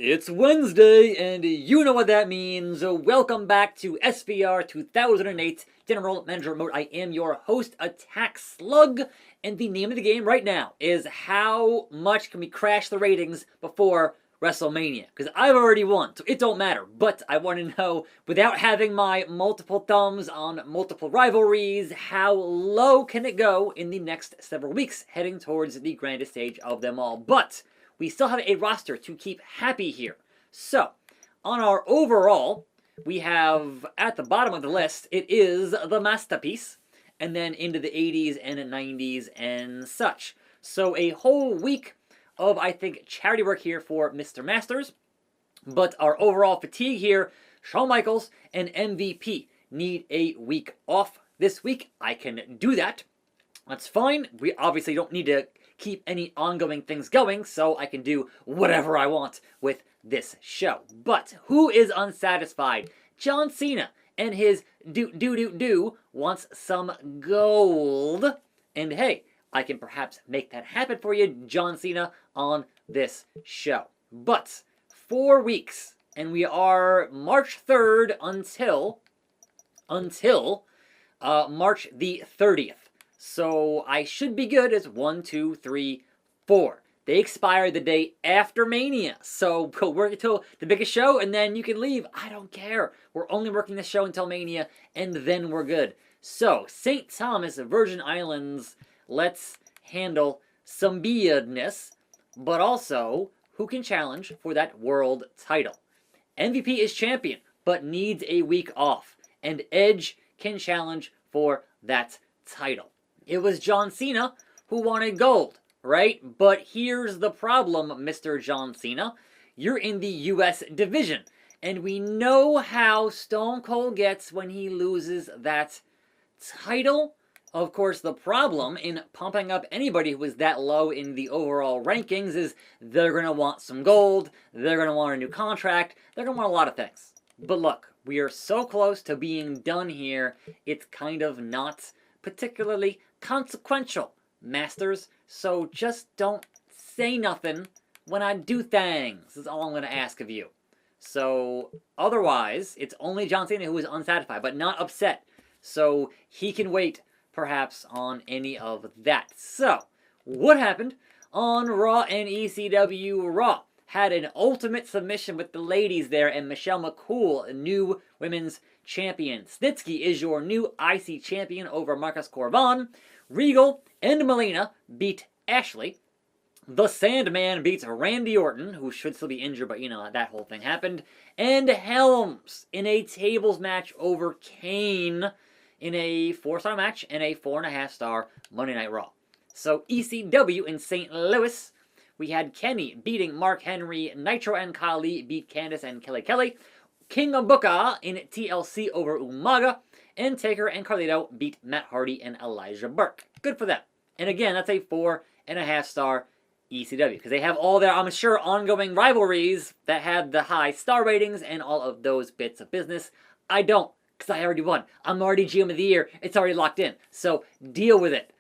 It's Wednesday, and you know what that means. Welcome back to SVR 2008 General Manager Mode. I am your host, Attack Slug, and the name of the game right now is how much can we crash the ratings before WrestleMania? Because I've already won, so it don't matter. But I want to know, without having my multiple thumbs on multiple rivalries, how low can it go in the next several weeks, heading towards the grandest stage of them all. But we still have a roster to keep happy here. So, on our overall, we have, at the bottom of the list, it is the Masterpiece, and then into the 80s and 90s and such. So a whole week of, I think, charity work here for Mr. Masters, but our overall fatigue here, Shawn Michaels and MVP need a week off this week. I can do that. That's fine. We obviously don't need to keep any ongoing things going, so I can do whatever I want with this show. But who is unsatisfied? John Cena and his do wants some gold. And hey, I can perhaps make that happen for you, John Cena, on this show. But 4 weeks, and we are March 3rd until March the 30th. So I should be good as 1, 2, 3, 4. They expire the day after Mania. So go work until the biggest show and then you can leave. I don't care. We're only working the show until Mania and then we're good. So St. Thomas, Virgin Islands, let's handle some business. But also, who can challenge for that world title? MVP is champion, but needs a week off. And Edge can challenge for that title. It was John Cena who wanted gold, right? But here's the problem, Mr. John Cena. You're in the US division, and we know how Stone Cold gets when he loses that title. Of course, the problem in pumping up anybody who is that low in the overall rankings is they're going to want some gold, they're going to want a new contract, they're going to want a lot of things. But look, we are so close to being done here, it's kind of not particularly consequential, Masters, so just don't say nothing when I do things, is all I'm going to ask of you. So, otherwise, it's only John Cena who is unsatisfied, but not upset, so he can wait, perhaps, on any of that. So, what happened on Raw and ECW? Raw had an ultimate submission with the ladies there, and Michelle McCool, new women's champion. Snitsky is your new IC champion over Marcus Corvan. Regal and Melina beat Ashley. The Sandman beats Randy Orton, who should still be injured, but you know, that whole thing happened. And Helms in a tables match over Kane in a 4-star match and a 4.5-star Monday Night Raw. So ECW in St. Louis, we had Kenny beating Mark Henry. Nitro and Kali beat Candice and Kelly. King Booker in TLC over Umaga, and Taker and Carlito beat Matt Hardy and Elijah Burke. Good for them. And again, that's a 4.5-star ECW, because they have all their, I'm sure, ongoing rivalries that have the high star ratings and all of those bits of business. I don't, because I already won. I'm already GM of the Year. It's already locked in. So deal with it.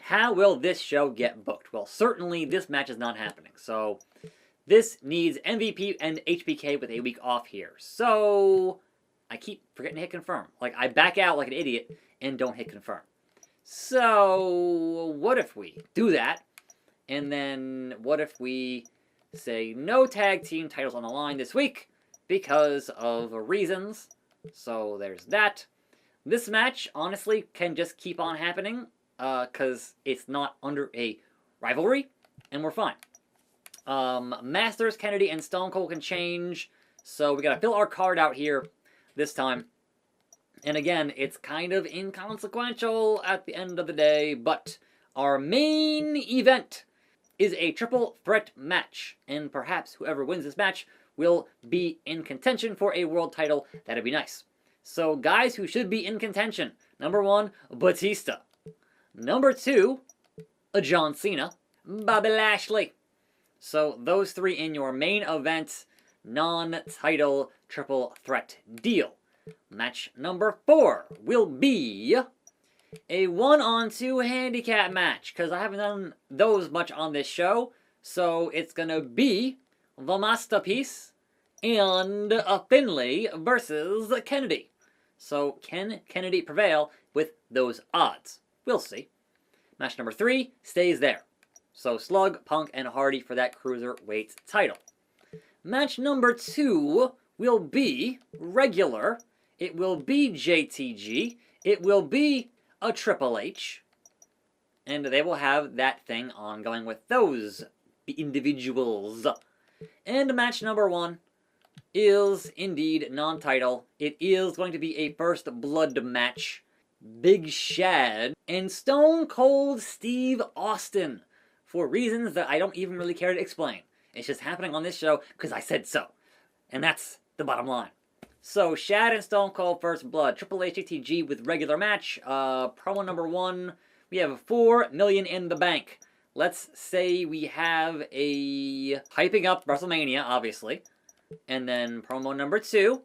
How will this show get booked? Well, certainly this match is not happening. So this needs MVP and HBK with a week off here. So I keep forgetting to hit confirm. Like, I back out like an idiot and don't hit confirm. So what if we do that? And then what if we say no tag team titles on the line this week because of reasons? So there's that. This match, honestly, can just keep on happening because it's not under a rivalry, and we're fine. Masters, Kennedy, and Stone Cold can change, so we gotta fill our card out here this time. And again, it's kind of inconsequential at the end of the day, but our main event is a triple threat match, and perhaps whoever wins this match will be in contention for a world title. That'd be nice. So guys who should be in contention: number 1, Batista; number 2, John Cena; Bobby Lashley. So those 3 in your main event non-title triple threat deal. Match number 4 will be a 1-on-2 handicap match, because I haven't done those much on this show. So it's going to be the Masterpiece, and Finlay versus Kennedy. So can Kennedy prevail with those odds? We'll see. Match number 3 stays there. So Slug, Punk, and Hardy for that Cruiserweight title. Match number 2 will be regular. It will be JTG. It will be a Triple H. And they will have that thing ongoing with those individuals. And match number 1 is indeed non-title. It is going to be a first blood match. Big Shad and Stone Cold Steve Austin. For reasons that I don't even really care to explain. It's just happening on this show because I said so. And that's the bottom line. So, Shad and Stone Cold First Blood. Triple H JTG with regular match. Promo number 1. We have $4 million in the bank. Let's say we have a hyping up WrestleMania, obviously. And then promo number 2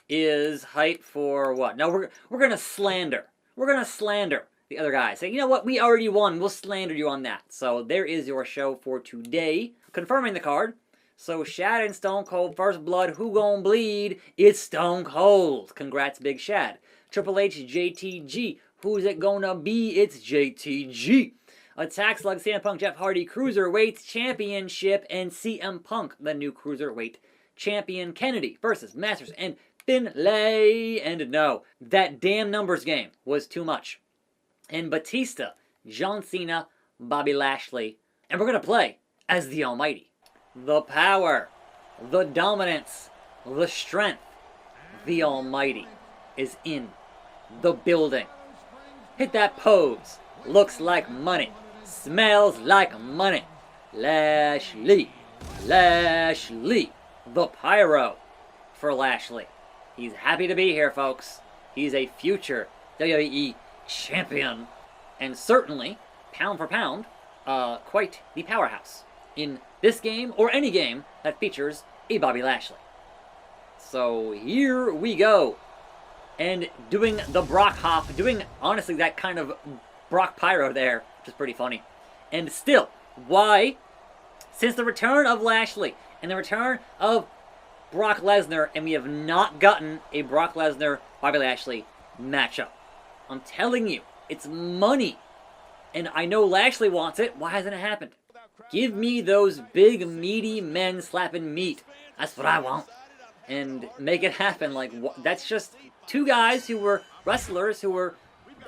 is hype for what? No, we're gonna slander. We're gonna slander the other guys. Say, you know what? We already won. We'll slander you on that. So there is your show for today. Confirming the card. So Shad and Stone Cold First Blood. Who gon' bleed? It's Stone Cold. Congrats, Big Shad. Triple H JTG. Who's it gonna be? It's JTG. Attack Slug, CM Punk, Jeff Hardy, Cruiserweight Championship, and CM Punk, the new Cruiserweight Champion. Kennedy versus Masters and Finlay. And no, that damn numbers game was too much. And Batista, John Cena, Bobby Lashley. And we're gonna play as the Almighty. The power, the dominance, the strength. The Almighty is in the building. Hit that pose. Looks like money. Smells like money. Lashley. Lashley. The pyro for Lashley. He's happy to be here, folks. He's a future WWE champion. And certainly, pound for pound, quite the powerhouse in this game or any game that features a Bobby Lashley. So here we go. And doing the Brock hop, doing honestly that kind of Brock pyro there, which is pretty funny. And still, why? Since the return of Lashley and the return of Brock Lesnar, and we have not gotten a Brock Lesnar Bobby Lashley matchup. I'm telling you, it's money. And I know Lashley wants it. Why hasn't it happened? Give me those big, meaty men slapping meat. That's what I want. And make it happen. Like, that's just two guys who were wrestlers, who were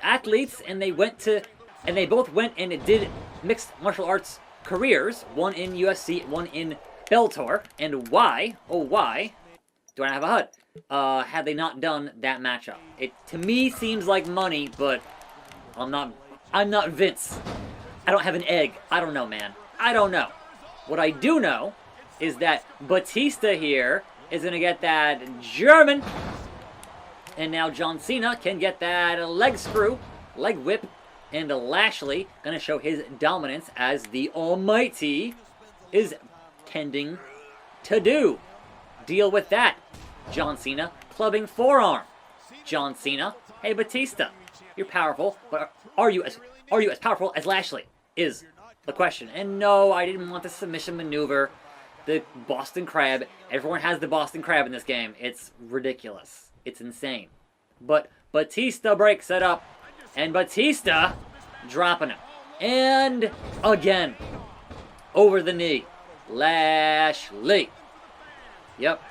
athletes, and they both went and did mixed martial arts careers. One in UFC, one in Bellator. And why, oh why, do I have a HUD? Had they not done that matchup? It, to me, seems like money, but I'm not Vince. I don't have an egg. I don't know, man. I don't know. What I do know is that Batista here is going to get that German. And now John Cena can get that leg screw, leg whip. And Lashley going to show his dominance as the Almighty is tending to do. Deal with that. John Cena clubbing forearm. John Cena, hey Batista, you're powerful, but are you as powerful as Lashley? Is the question. And no, I didn't want the submission maneuver. The Boston Crab. Everyone has the Boston Crab in this game. It's ridiculous. It's insane. But Batista breaks it up. And Batista dropping him. And again. Over the knee. Lashley. Yep.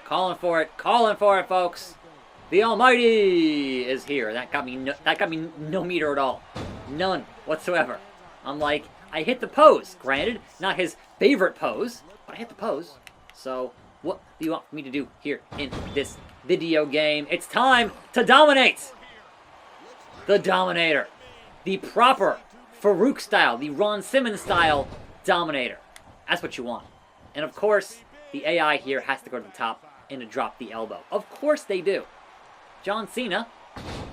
Calling for it. Calling for it, folks. The Almighty is here. That got me no meter at all. None whatsoever. I'm like, I hit the pose. Granted, not his favorite pose, but I hit the pose. So, what do you want me to do here in this video game? It's time to dominate! The Dominator. The proper Farouk style, the Ron Simmons style Dominator. That's what you want. And of course, the AI here has to go to the top and to drop the elbow. Of course they do. John Cena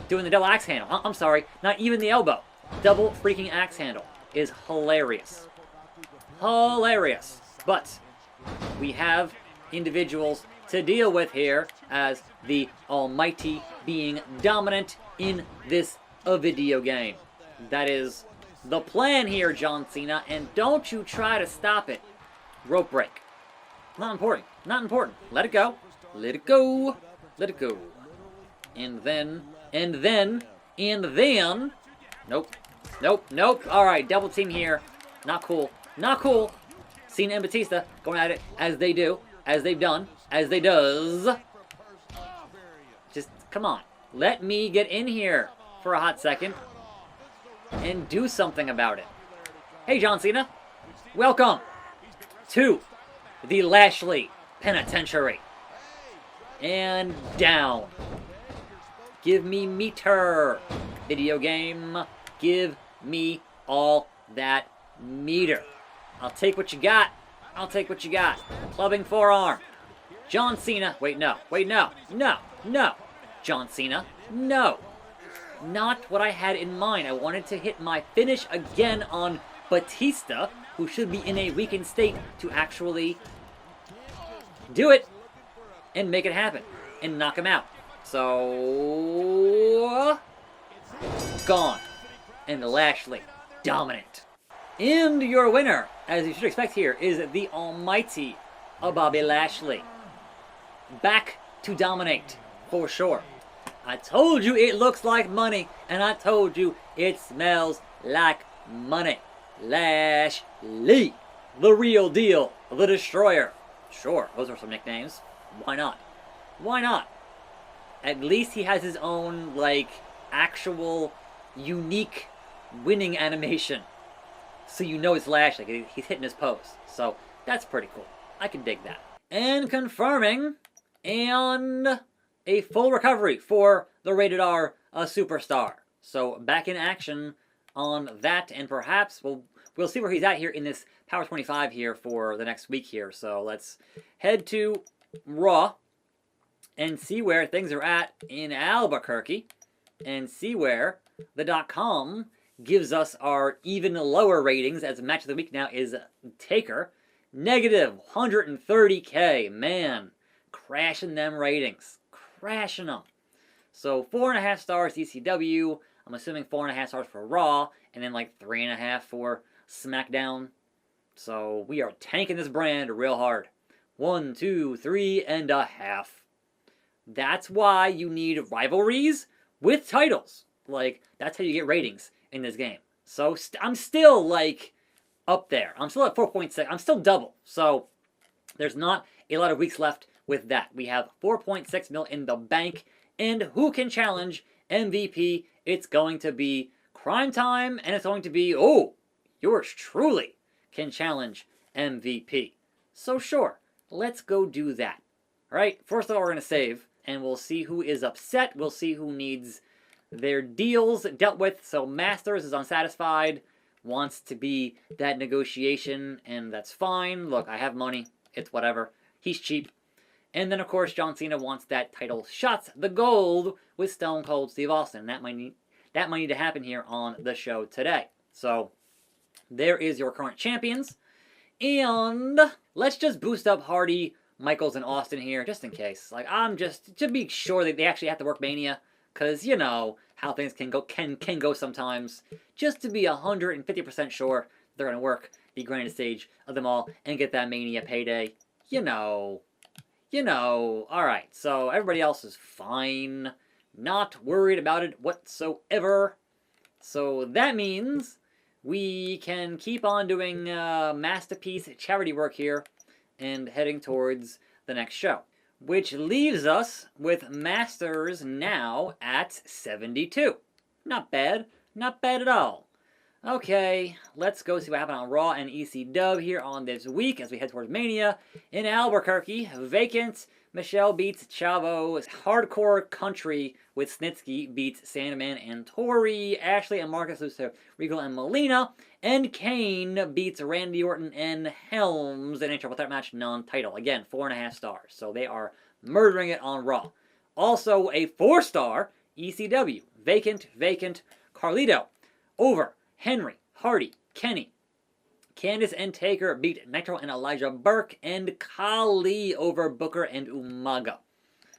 doing the double axe handle. I'm sorry, not even the elbow. Double freaking axe handle is hilarious. Hilarious. But we have individuals to deal with here as the Almighty being dominant in this video game. That is the plan here, John Cena, and don't you try to stop it. Rope break. Not important. Not important. Let it go. Let it go. Let it go. And then. Nope. Nope. Nope. Alright, double team here. Not cool. Not cool. Cena and Batista going at it as they do. As they've done. As they does. Just, come on. Let me get in here for a hot second. And do something about it. Hey, John Cena. Welcome to the Lashley Penitentiary. And down. Give me meter. Video game. Give me all that meter. I'll take what you got. I'll take what you got. Clubbing forearm. John Cena. Wait, no. Wait, no. No. No. John Cena. No. Not what I had in mind. I wanted to hit my finish again on Batista, who should be in a weakened state to actually do it and make it happen and knock him out. So, gone. And Lashley, dominant. And your winner, as you should expect here, is the almighty Bobby Lashley. Back to dominate, for sure. I told you it looks like money, and I told you it smells like money. Lashley, the real deal, the destroyer. Sure, those are some nicknames. Why not? Why not? At least he has his own, like, actual, unique winning animation. So you know it's Lashley. He's hitting his pose. So that's pretty cool. I can dig that. And confirming, and a full recovery for the Rated R Superstar. So back in action on that, and perhaps we'll see where he's at here in this Power 25 here for the next week here. So let's head to Raw and see where things are at in Albuquerque and see where the .com gives us our even lower ratings, as match of the week now is Taker. Negative 130K. Man, crashing them ratings. Crashing them. So 4.5 stars ECW. I'm assuming 4.5 stars for Raw, and then like 3.5 for SmackDown. So we are tanking this brand real hard. 1, 2, 3.5. That's why you need rivalries with titles. Like, that's how you get ratings in this game. So I'm still like up there. I'm still at 4.6. I'm still double. So there's not a lot of weeks left with that. We have 4.6 mil in the bank. And who can challenge MVP? It's going to be Crime Time, and it's going to be, oh, yours truly can challenge MVP. So sure, let's go do that. All right, first of all, we're going to save, and we'll see who is upset. We'll see who needs their deals dealt with. So Masters is unsatisfied, wants to be that negotiation, and that's fine. Look, I have money. It's whatever. He's cheap. And then, of course, John Cena wants that title shots, the gold, with Stone Cold Steve Austin. That might need to happen here on the show today. So, there is your current champions. And let's just boost up Hardy, Michaels, and Austin here, just in case. Like, I'm just to be sure that they actually have to work Mania, because you know how things can go sometimes. Just to be 150% sure they're going to work the grandest stage of them all and get that Mania payday. You know, alright, so everybody else is fine. Not worried about it whatsoever. So that means we can keep on doing Masterpiece charity work here and heading towards the next show. Which leaves us with Masters now at 72. Not bad. Not bad at all. Okay, let's go see what happened on Raw and ECW here on this week as we head towards Mania. In Albuquerque, vacant. Michelle beats Chavo. Hardcore Country with Snitsky beats Sandman and Tori. Ashley and Marcus lose to Regal and Melina. And Kane beats Randy Orton and Helms in a triple threat match non-title. Again, 4.5 stars. So they are murdering it on Raw. Also a 4-star ECW. Vacant. Carlito over Henry, Hardy, Kenny. Candice and Taker beat Nitro and Elijah Burke, and Kali over Booker and Umaga.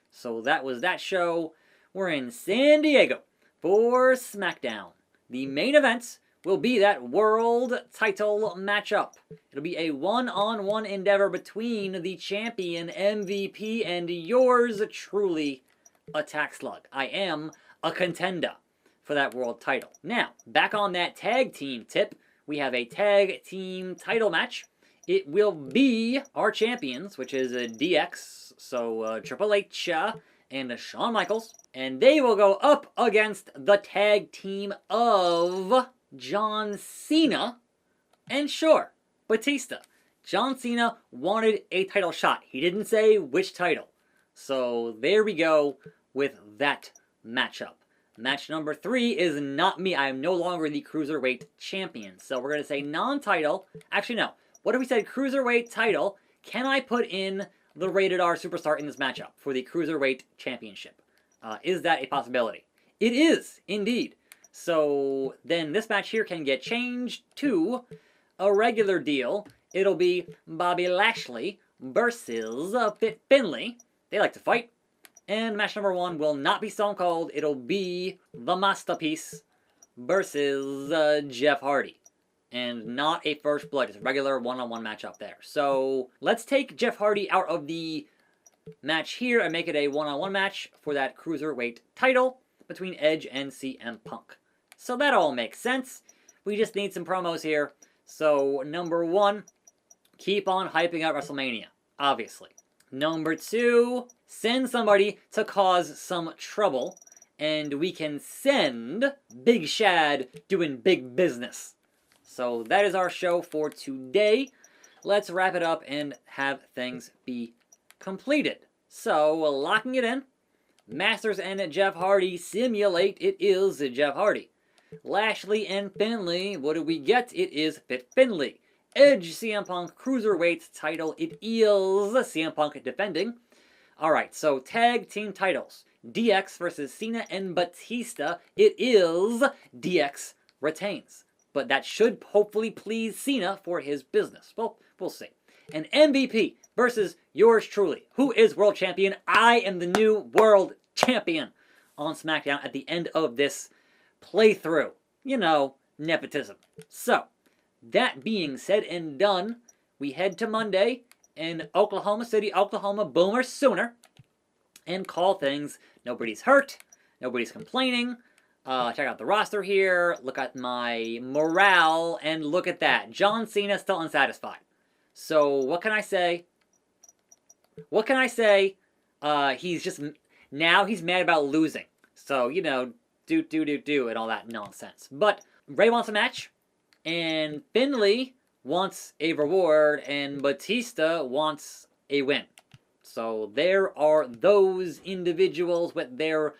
So that was that show. We're in San Diego for SmackDown. The main events will be that world title matchup. It'll be a one-on-one endeavor between the champion MVP and yours truly, Attack Slug. I am a contender for that world title. Now, back on that tag team tip, we have a tag team title match. It will be our champions, which is DX, so Triple H and Shawn Michaels, and they will go up against the tag team of John Cena and sure, Batista. John Cena wanted a title shot. He didn't say which title. So there we go with that matchup. Match number 3 is not me. I am no longer the Cruiserweight Champion. So we're going to say non-title. Actually, no. What if we said Cruiserweight title? Can I put in the Rated R Superstar in this matchup for the Cruiserweight Championship? Is that a possibility? It is, indeed. So then this match here can get changed to a regular deal. It'll be Bobby Lashley versus Fit Finlay. They like to fight. And match number 1 will not be Stone Cold. It'll be the Masterpiece versus Jeff Hardy. And not a first blood, just a regular one-on-one matchup there. So let's take Jeff Hardy out of the match here and make it a one-on-one match for that Cruiserweight title between Edge and CM Punk. So that all makes sense. We just need some promos here. So number 1, keep on hyping up WrestleMania, obviously. Number 2, send somebody to cause some trouble, and we can send Big Shad doing big business. So that is our show for today. Let's wrap it up and have things be completed. So, locking it in, Masters and Jeff Hardy simulate it is Jeff Hardy. Lashley and Finlay, what do we get? It is Fit Finlay. Edge, CM Punk, Cruiserweight title, it is CM Punk defending. Alright, so tag team titles. DX versus Cena and Batista, it is DX retains. But that should hopefully please Cena for his business. Well, we'll see. And MVP versus yours truly. Who is world champion? I am the new world champion on SmackDown at the end of this playthrough. You know, nepotism. So, that being said and done, we head to Monday in Oklahoma City, Oklahoma, Boomer Sooner, and call things. Nobody's hurt. Nobody's complaining. Check out the roster here, look at my morale, and look at that. John Cena still unsatisfied. So, what can I say? What can I say? He's just, now he's mad about losing. So, you know, do, and all that nonsense. But, Ray wants a match, and Finlay wants a reward, and Batista wants a win. So, there are those individuals with their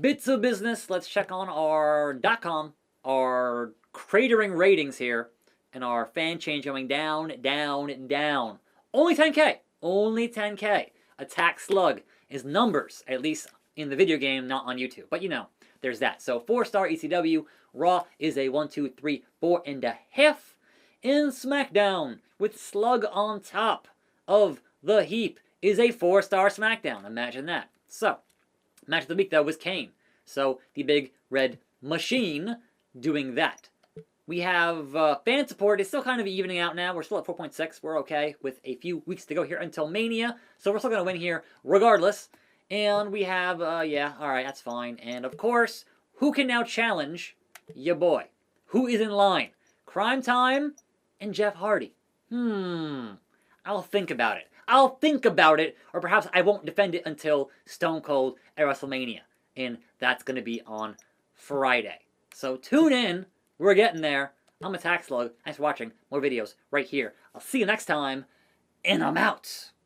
bits of business. Let's check on our .com, our cratering ratings here, and our fan change going down, down, down. Only 10K. Only 10K. Attack Slug is numbers, at least in the video game, not on YouTube. But you know, there's that. So 4-star ECW. Raw is a 1, 2, 3, 4.5. In SmackDown, with Slug on top of the heap, is a 4-star SmackDown. Imagine that. So, match of the week, though, was Kane. So, the big red machine doing that. We have fan support. It's still kind of evening out now. We're still at 4.6. We're okay with a few weeks to go here until Mania. So, we're still going to win here regardless. And we have, yeah, alright, that's fine. And, of course, who can now challenge your boy? Who is in line? Crime Time and Jeff Hardy. I'll think about it. I'll think about it, or perhaps I won't defend it until Stone Cold at WrestleMania. And that's going to be on Friday. So tune in. We're getting there. I'm Attack Slug. Thanks for watching. More videos right here. I'll see you next time. And I'm out.